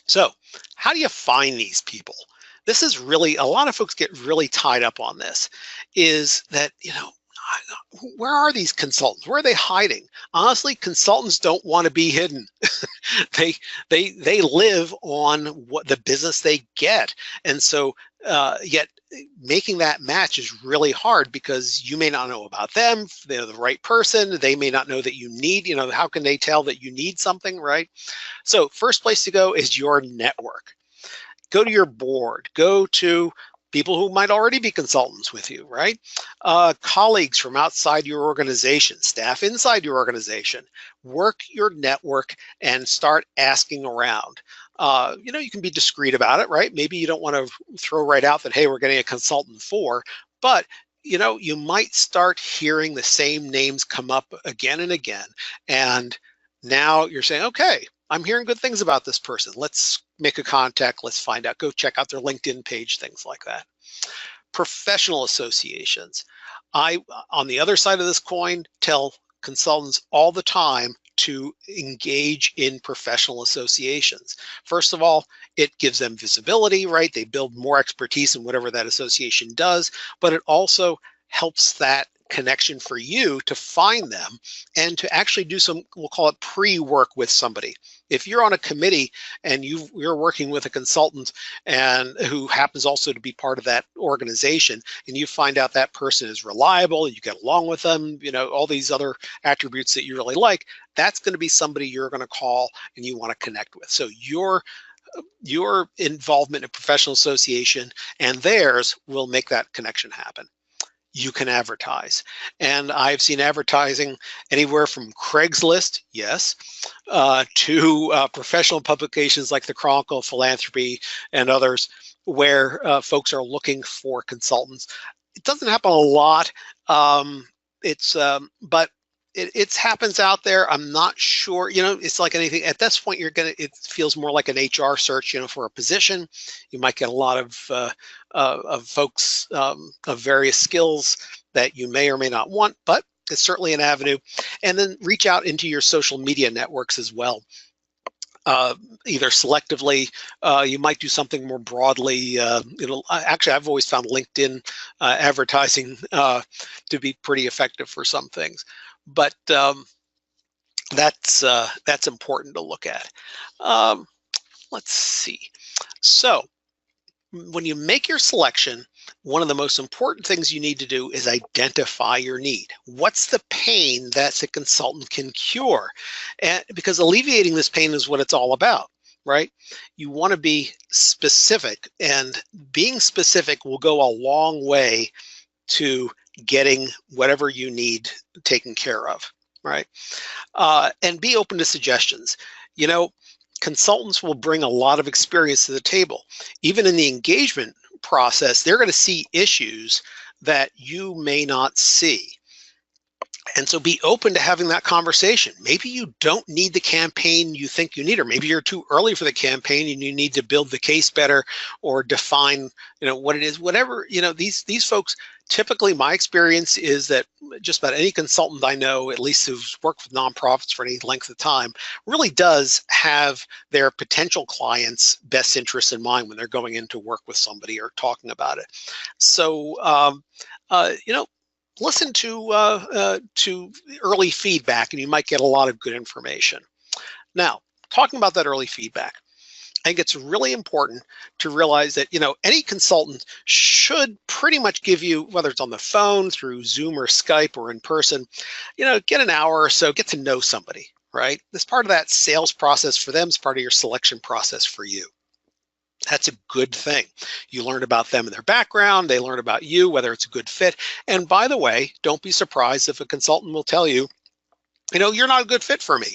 So how do you find these people? This is really, a lot of folks get really tied up on this, is that, where are these consultants? Where are they hiding? Honestly, consultants don't want to be hidden. they they live on what the business they get, and so yet making that match is really hard because you may not know about them. If they're the right person, they may not know that you need, how can they tell that you need something, right? So first place to go is your network. Go to your board, go to people who might already be consultants with you, right? Colleagues from outside your organization, staff inside your organization. Work your network and start asking around. You can be discreet about it, right? Maybe you don't want to throw right out that, hey, we're getting a consultant for, but you might start hearing the same names come up again and again. And now you're saying, okay, I'm hearing good things about this person. Let's make a contact. Let's find out. Go check out their LinkedIn page, things like that. Professional associations. I, on the other side of this coin, tell consultants all the time to engage in professional associations. First of all, it gives them visibility, right? They build more expertise in whatever that association does, but it also helps that connection for you to find them and to actually do some, we'll call it pre-work with somebody. If you're on a committee and you're working with a consultant and who happens also to be part of that organization, and you find out that person is reliable, you get along with them, all these other attributes that you really like, that's going to be somebody you're going to call and you want to connect with. So your involvement in a professional association and theirs will make that connection happen. You can advertise. And I've seen advertising anywhere from Craigslist, yes, to professional publications like the Chronicle of Philanthropy and others, where folks are looking for consultants. It doesn't happen a lot. But it happens out there. I'm not sure, it's like anything at this point, it feels more like an HR search, for a position. You might get a lot of folks of various skills that you may or may not want, but it's certainly an avenue. And then reach out into your social media networks as well. Either selectively, you might do something more broadly. Actually, I've always found LinkedIn advertising to be pretty effective for some things. But that's important to look at. Let's see. So when you make your selection, one of the most important things you need to do is identify your need. What's the pain that the consultant can cure? And because alleviating this pain is what it's all about, right? You want to be specific, and being specific will go a long way to getting whatever you need taken care of, right? And be open to suggestions. Consultants will bring a lot of experience to the table. Even in the engagement process, they're going to see issues that you may not see. And so be open to having that conversation. Maybe you don't need the campaign you think you need, or maybe you're too early for the campaign and you need to build the case better or define, what it is, whatever, these folks, typically my experience is that just about any consultant I know, at least who's worked with nonprofits for any length of time, really does have their potential clients' best interests in mind when they're going in to work with somebody or talking about it. So, listen to early feedback, and you might get a lot of good information. Now, talking about that early feedback, I think it's really important to realize that, any consultant should pretty much give you, whether it's on the phone, through Zoom or Skype or in person, get an hour or so, get to know somebody, right? This part of that sales process for them is part of your selection process for you. That's a good thing. You learn about them and their background. They learn about you, whether it's a good fit. And by the way, don't be surprised if a consultant will tell you, you're not a good fit for me.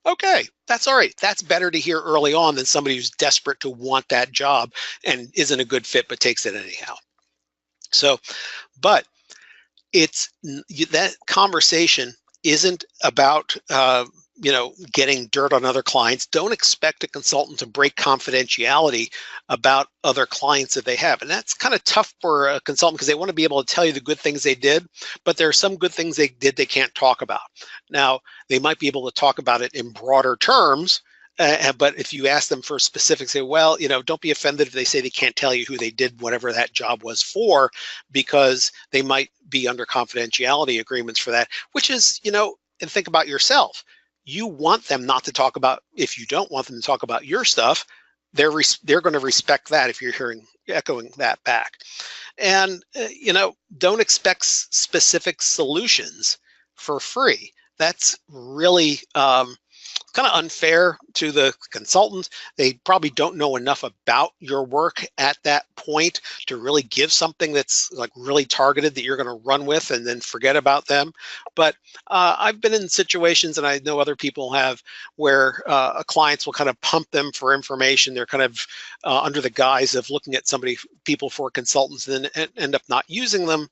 Okay, that's all right. That's better to hear early on than somebody who's desperate to want that job and isn't a good fit but takes it anyhow. So, but that conversation isn't about getting dirt on other clients. Don't expect a consultant to break confidentiality about other clients that they have. And that's kind of tough for a consultant because they want to be able to tell you the good things they did, but there are some good things they did they can't talk about. Now, they might be able to talk about it in broader terms But if you ask them for specifics, say, well, don't be offended if they say they can't tell you who they did whatever that job was for, because they might be under confidentiality agreements for that, which is, and think about yourself. You want them not to talk about, if you don't want them to talk about your stuff, they're going to respect that if you're echoing that back. And, don't expect specific solutions for free. That's really kind of unfair to the consultant. They probably don't know enough about your work at that point to really give something that's like really targeted that you're going to run with and then forget about them. But I've been in situations, and I know other people have, where clients will kind of pump them for information. They're kind of under the guise of looking at people for consultants, and then end up not using them.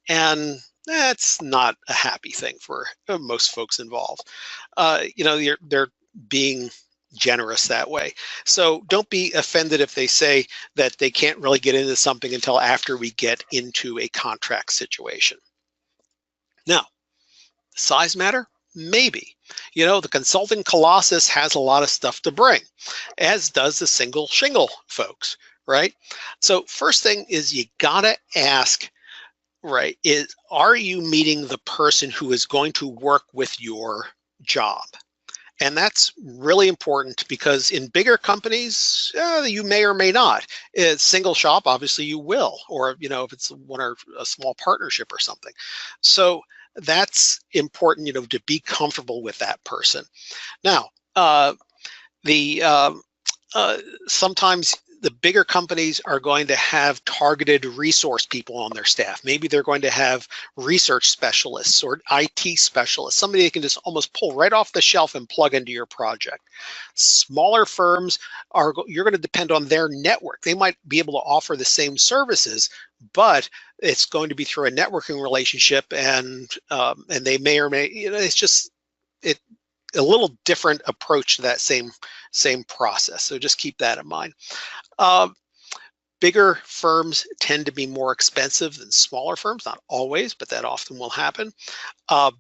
And that's not a happy thing for most folks involved. They're being generous that way. So don't be offended if they say that they can't really get into something until after we get into a contract situation. Now, size matter? Maybe. The consulting colossus has a lot of stuff to bring, as does the single shingle folks, right? So first thing is, you gotta ask, right, are you meeting the person who is going to work with your job? And that's really important, because in bigger companies, you may or may not. It's single shop, obviously you will, or if it's a small partnership or something. So that's important, to be comfortable with that person. Now, sometimes the bigger companies are going to have targeted resource people on their staff. Maybe they're going to have research specialists or IT specialists, somebody they can just almost pull right off the shelf and plug into your project. Smaller firms you're going to depend on their network. They might be able to offer the same services, but it's going to be through a networking relationship, and they may or may, it's just a little different approach to that same process. So just keep that in mind. Bigger firms tend to be more expensive than smaller firms, not always, but that often will happen.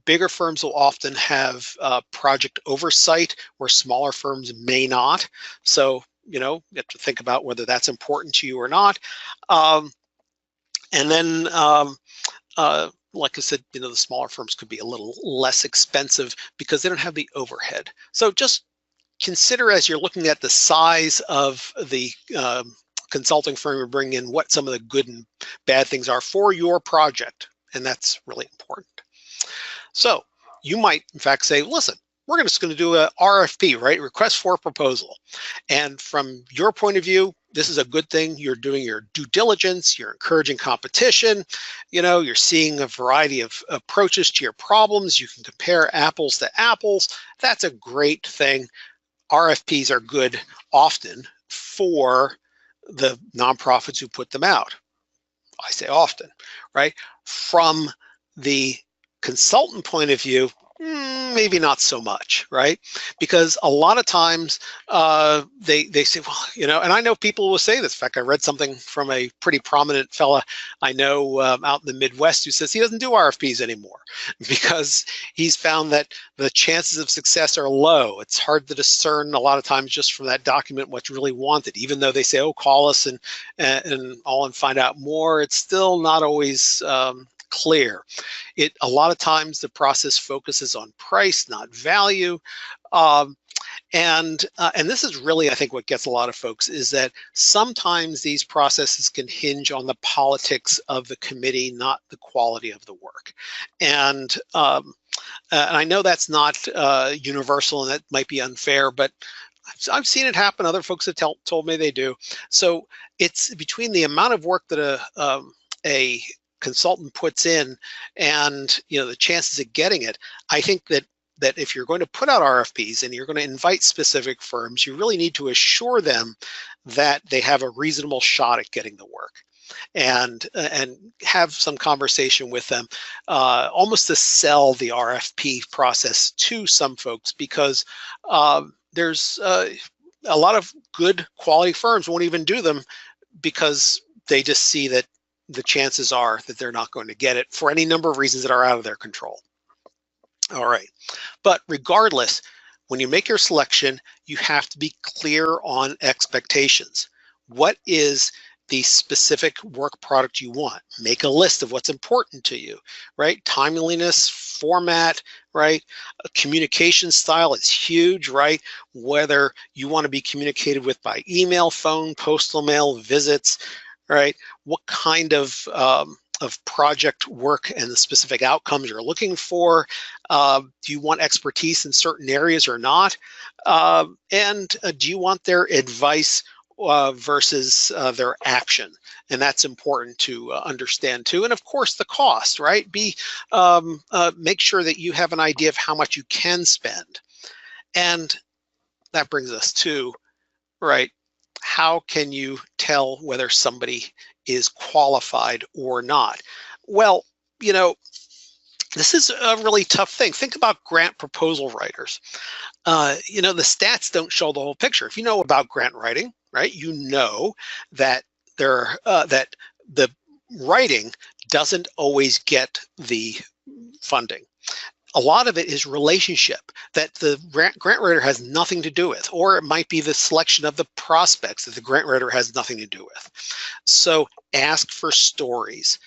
Bigger firms will often have project oversight, where smaller firms may not. So, you have to think about whether that's important to you or not. And then, like I said, the smaller firms could be a little less expensive because they don't have the overhead. So just consider, as you're looking at the size of the consulting firm you're bringing in, what some of the good and bad things are for your project. And that's really important. So you might, in fact, say, listen, we're just going to do a RFP, right? Request for proposal. And from your point of view, this is a good thing. You're doing your due diligence, you're encouraging competition, you're seeing a variety of approaches to your problems. You can compare apples to apples. That's a great thing. RFPs are good often for the nonprofits who put them out. I say often, right? From the consultant point of view, maybe not so much, right? Because a lot of times they say, well, and I know people will say this. In fact, I read something from a pretty prominent fella I know out in the Midwest who says he doesn't do RFPs anymore because he's found that the chances of success are low. It's hard to discern a lot of times just from that document what's really wanted. Even though they say, oh, call us and find out more, it's still not always clear. A lot of times the process focuses on price, not value. And this is really, I think, what gets a lot of folks, is that sometimes these processes can hinge on the politics of the committee, not the quality of the work. And I know that's not universal, and that might be unfair, but I've seen it happen. Other folks have told me they do. So it's between the amount of work that a consultant puts in and the chances of getting it. I think that if you're going to put out RFPs and you're going to invite specific firms, you really need to assure them that they have a reasonable shot at getting the work, and have some conversation with them, almost to sell the RFP process to some folks, because there's a lot of good quality firms won't even do them because they just see that the chances are that they're not going to get it for any number of reasons that are out of their control. All right, but regardless, when you make your selection, you have to be clear on expectations. What is the specific work product you want? Make a list of what's important to you, right? Timeliness, format, right? A communication style is huge, right? Whether you want to be communicated with by email, phone, postal mail, visits, right? What kind of project work and the specific outcomes you're looking for. Do you want expertise in certain areas or not? And do you want their advice versus their action? And that's important to understand too. And of course, the cost, right? Make sure that you have an idea of how much you can spend. And that brings us to, right, how can you tell whether somebody is qualified or not? Well, this is a really tough thing. Think about grant proposal writers. The stats don't show the whole picture. If you know about grant writing, right, you know that that the writing doesn't always get the funding. A lot of it is relationship that the grant writer has nothing to do with, or it might be the selection of the prospects that the grant writer has nothing to do with. So ask for stories,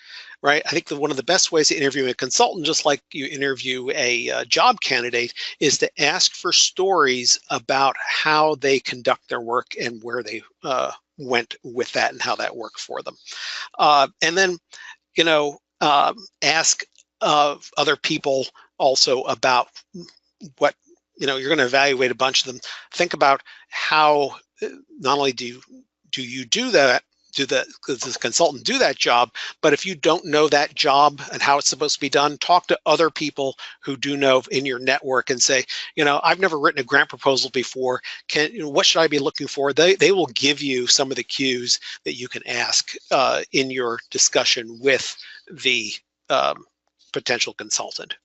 right? I think that one of the best ways to interview a consultant, just like you interview a job candidate, is to ask for stories about how they conduct their work and where they went with that and how that worked for them. And then, ask other people also about what, you're going to evaluate a bunch of them. Think about how not only do you do that, does the consultant do that job, but if you don't know that job and how it's supposed to be done, talk to other people who do know in your network and say, I've never written a grant proposal before. What should I be looking for? They will give you some of the cues that you can ask in your discussion with the potential consultant.